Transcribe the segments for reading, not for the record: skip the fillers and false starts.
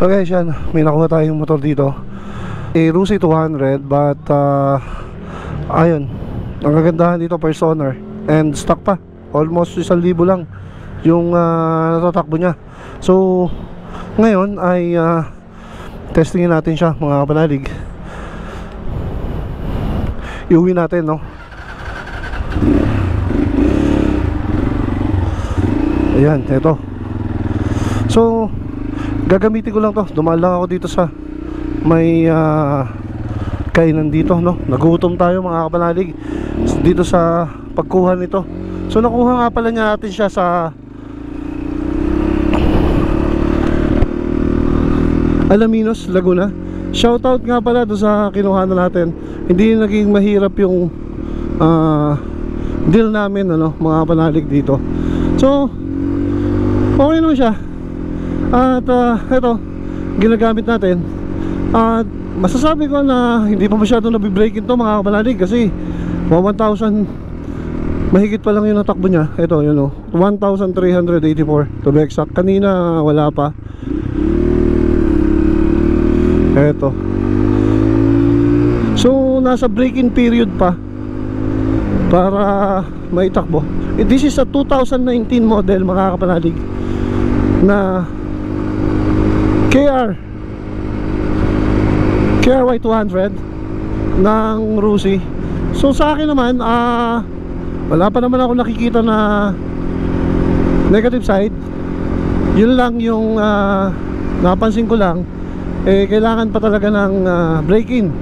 So guys, yan, may nakuha tayong motor dito, Rusi 200, but ayun, ang kagandahan dito, first owner, and stock pa, almost 1,000 lang yung natatakbo niya. So ngayon ay testingin natin siya, mga kapanalig. Iuwi natin, no? Ayan, eto. So gagamitin ko lang to. Dumaan lang ako dito sa may kainan dito, no? Nagutom tayo, mga kapanalig, dito sa pagkuha nito. So nakuha nga pala niya natin siya sa Alaminos, Laguna. Shoutout nga pala doon sa kinuha na natin. Hindi naging mahirap yung deal namin, ano, mga kapanalig dito. So okay naman siya. At ito, ginagamit natin. At masasabi ko na hindi pa masyadong nabibreak ito, mga kapanalig, kasi 1,000 mahigit pa lang yung natakbo niya. Ito, yun o, 1,384 to be exact. Kanina wala pa. Ito. So nasa break-in period pa para maitakbo. This is a 2019 model, mga kapanalig, na KRY 200 ng Rusi. So sa akin naman, wala pa naman ako nakikita na negative side. Yun lang yung napansin ko lang, kailangan pa talaga ng break-in.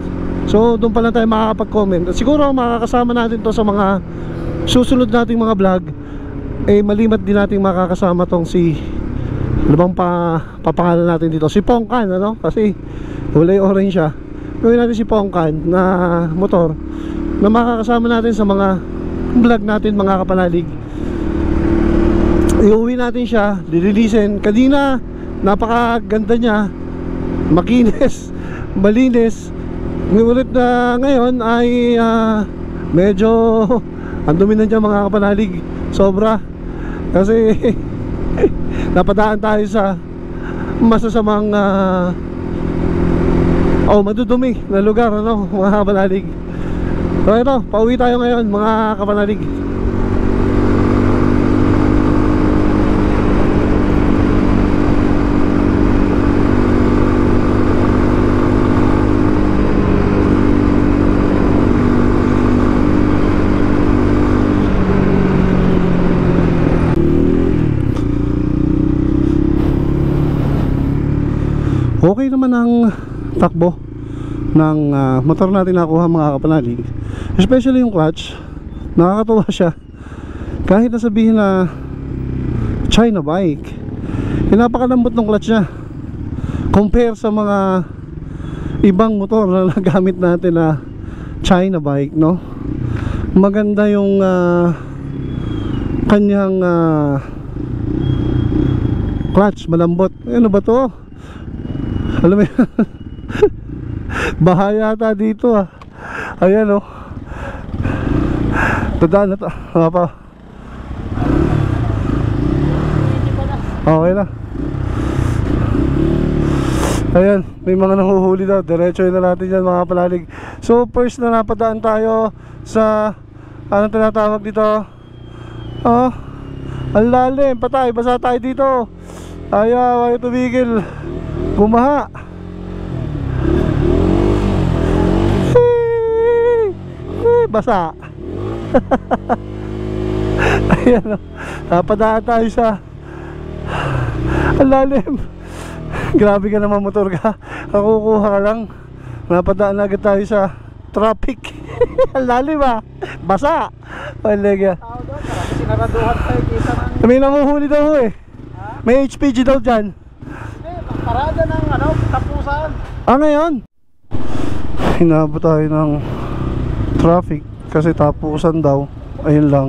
So doon pa lang tayo makakapag-comment. Siguro makakasama natin to sa mga susunod nating mga vlog. Malimat din nating makakasama tong si, ano bang papangalan natin dito, si Pongkan, ano? Kasi kulay orange siya. Gawin natin si Pongkan na motor na makakasama natin sa mga vlog natin, mga kapanalig. Iuwi natin siya, dililisin. Kanina napakaganda niya, makinis, malinis. Ngunit na ngayon ay medyo ang dumi na dyan, mga kapanalig. Sobra. Kasi napadaan tayo sa masasamang madudumi na lugar, ano, mga kapanalig. So ito, pauwi tayo ngayon, mga kapanalig. Okay naman ang takbo ng motor natin nakuha, mga kapanalig. Especially yung clutch, nakakatuwa siya. Kahit nasabihin na China bike, napakalambot ng clutch niya compare sa mga ibang motor na nagamit natin na China bike, no? Maganda yung kanyang clutch, malambot. Ano ba to? Alam mo yan, baha yata dito, ayan, oh. Tadaan na to, pa. Okay na. Ayan, may mga nanguhuli daw. Diretso na natin yan, mga kapanalig. So first na napadaan tayo sa anong tinatawag dito, ang lalim, patay, basa tayo dito. Ayaw tumigil, bumaha. Basa. Ayan, napadaan tayo sa ang lalim. Grabe ka naman, motor ka, kakukuha ka lang, napadaan agad tayo sa traffic. Ang lalim, basa. Palega. Sinaraduhan tayo, kita ng... May nanguhuli daw, may HPG daw dyan. Parada ng tapusan. Ngayon hinabot tayo ng traffic kasi tapusan daw. Ayun lang,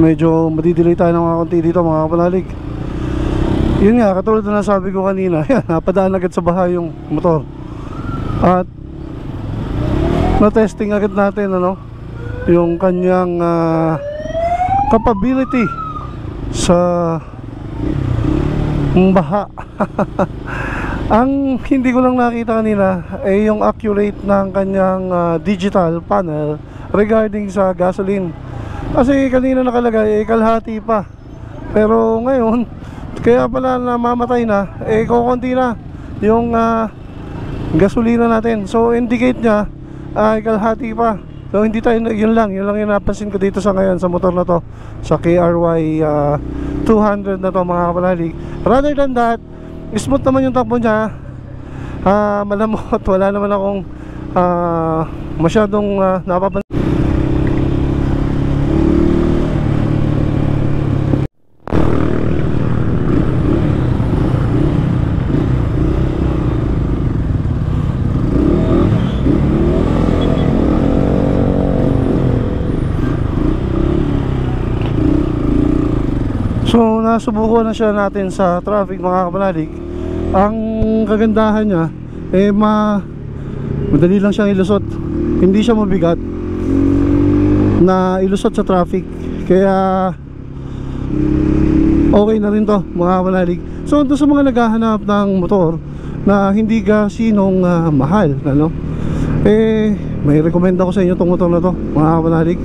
medyo madidelay tayo ng mga konti dito, mga kapanalig. Yun nga, katulad na sabi ko kanina, yan, napadaan agad sa bahay yung motor. At na-testing agad natin, ano, yung kanyang capability sa baha. Ang hindi ko lang nakita kanina ay yung accurate ng kanyang digital panel regarding sa gasoline. Kasi kanina nakalagay kalahati pa. Pero ngayon, kaya pala namamatay na, kukunti na yung gasolina natin. So indicate niya ay kalahati pa. So hindi tayo, yun lang yung napansin ko dito sa ngayon sa motor na to, sa KRY 200 na to mga kapanalig. Rather than that, smooth naman yung takbo niya, malamot, wala naman akong masyadong napapansin. So nasubukan na siya natin sa traffic mga kapanalig. Ang kagandahan niya madali lang siyang ilusot. Hindi siya mabigat na ilusot sa traffic. Kaya okay na rin to mga kapanalig. So doon sa mga naghahanap ng motor na hindi gasinong mahal, ano, may recommend ako sa inyo itong motor na to mga kapanalig.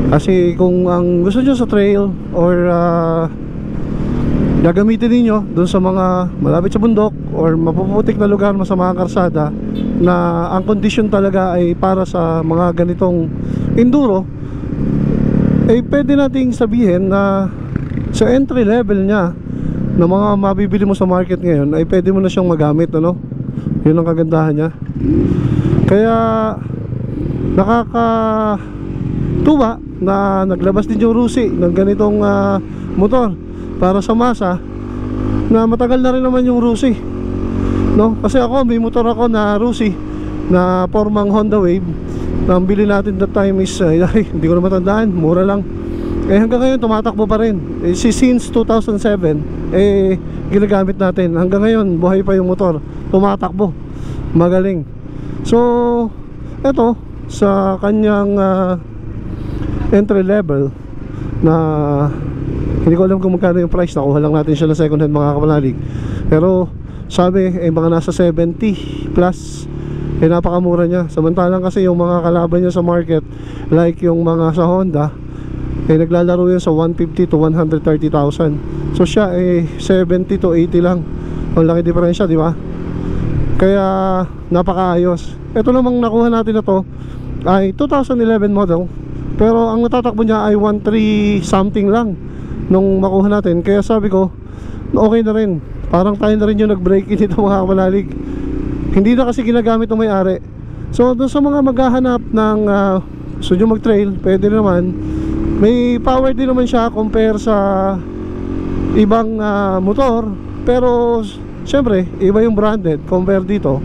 Kasi kung ang gusto nyo sa trail or gagamitin ninyo doon sa mga malapit sa bundok or mapuputik na lugar, masamang karsada, na ang condition talaga ay para sa mga ganitong enduro, pwede nating sabihin na sa entry level nya na mga mabibili mo sa market ngayon ay pwede mo na siyang magamit, ano? Yun ang kagandahan nya. Kaya nakakatuwa na naglabas din yung Rusi ng ganitong motor para sa masa, na matagal na rin naman yung Rusi, no? Kasi ako, may motor ako na Rusi na formang Honda Wave na ang bili natin that time is hindi ko na matandaan, mura lang. Hanggang ngayon tumatakbo pa rin. Since 2007 ginagamit natin. Hanggang ngayon buhay pa yung motor, tumatakbo, magaling. So eto, sa kanyang entry level na hindi ko alam kung magkano yung price, nakuha lang natin siya na second hand mga kapanalig, pero sabi mga nasa 70 plus, napakamura niya. Samantalang kasi yung mga kalaban niya sa market, like yung mga sa Honda, naglalaro yun sa 150 to 130,000. So siya 70 to 80 lang. Ang laki diferensya, di ba? Kaya napakaayos. Ito namang nakuha natin na to ay 2011 model, pero ang natatakbo niya ay 1.3 something lang nung makuha natin. Kaya sabi ko, okay na rin. Parang tayo na rin yung nag-break in ito mga kapanalig. Hindi na kasi ginagamit ng may-ari. So doon sa mga maghahanap ng gusto nyo mag-trail, pwede naman. May power din naman siya compare sa ibang motor. Pero syempre, iba yung branded compare dito.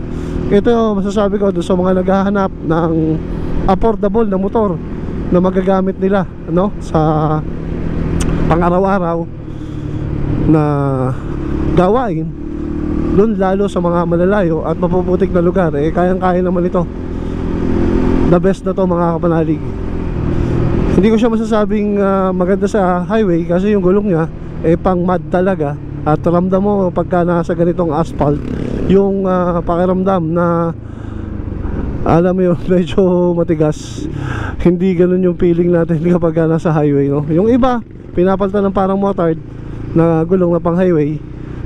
Ito masasabi ko doon sa mga naghahanap ng affordable na motor na magagamit nila, ano, sa pang-araw-araw na gawain, doon lalo sa mga malalayo at mapuputik na lugar, kayang-kaya naman ito. The best na to mga kapanalig. Hindi ko siya masasabing maganda sa highway kasi yung gulong niya pang mud talaga, at ramdam mo pagka nasa ganitong asphalt yung pakiramdam na alam mo yun, medyo matigas. Hindi ganun yung feeling natin kapag nasa highway, no? Yung iba pinapalitan ng parang motard na gulong na pang highway.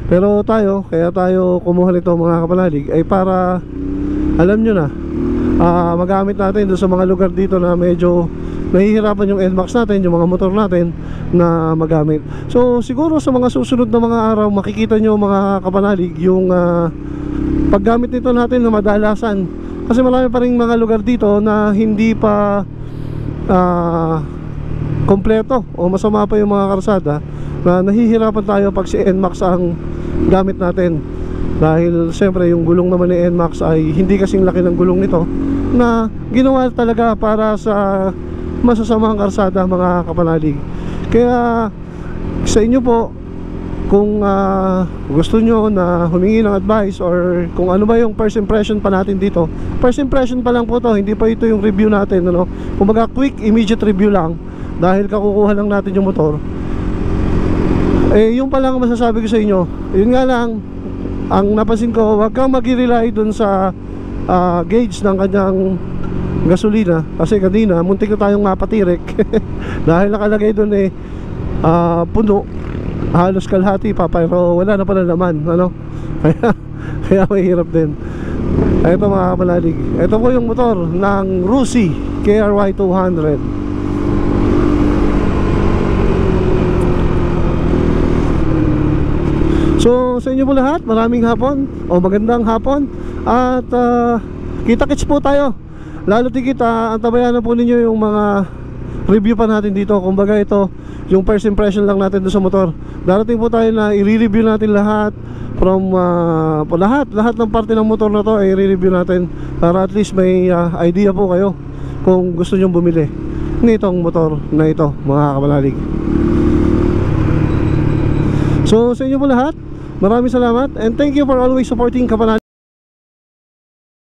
Pero tayo, kaya tayo kumuha nito mga kapanalig ay para, alam nyo na, magamit natin doon sa mga lugar dito na medyo nahihirapan yung NMAX natin, yung mga motor natin na magamit. So siguro sa mga susunod na mga araw makikita nyo mga kapanalig yung paggamit nito natin na madalasan. Kasi marami pa rin mga lugar dito na hindi pa kompleto o masama pa yung mga karsada, na nahihirapan tayo pag si NMAX ang gamit natin. Dahil siyempre yung gulong naman ni NMAX ay hindi kasing laki ng gulong nito, na ginawa talaga para sa masasamang karsada mga kapanalig. Kaya sa inyo po, kung gusto nyo na humingi ng advice or kung ano ba yung first impression pa natin dito, first impression pa lang po to, hindi pa ito yung review natin, ano? Kumbaga quick immediate review lang, dahil kakukuha lang natin yung motor. Yung pa lang masasabi ko sa inyo. Yun nga lang, ang napansin ko, wag kang mag-rely dun sa gauge ng kanyang gasolina, kasi kanina muntik na tayong mapatirek dahil nakalagay dun puno, halos kalahati pa, pero wala na pala naman, ano? Kaya mahirap din. Ito mga kapalalig, ito po yung motor ng Rusi KRY 200. So sa inyo po lahat, maraming hapon o magandang hapon. At kita-kits po tayo. Lalo tigit, antabayan na po ninyo yung mga review pa natin dito. Kumbaga ito, yung first impression lang natin doon sa motor. Darating po tayo na i-review natin lahat. From lahat ng parte ng motor na to ay i-review natin, para at least may idea po kayo kung gusto nyo bumili nitong motor na ito, mga kapalalig. So sa inyo po lahat, maraming salamat and thank you for always supporting Kapanalig.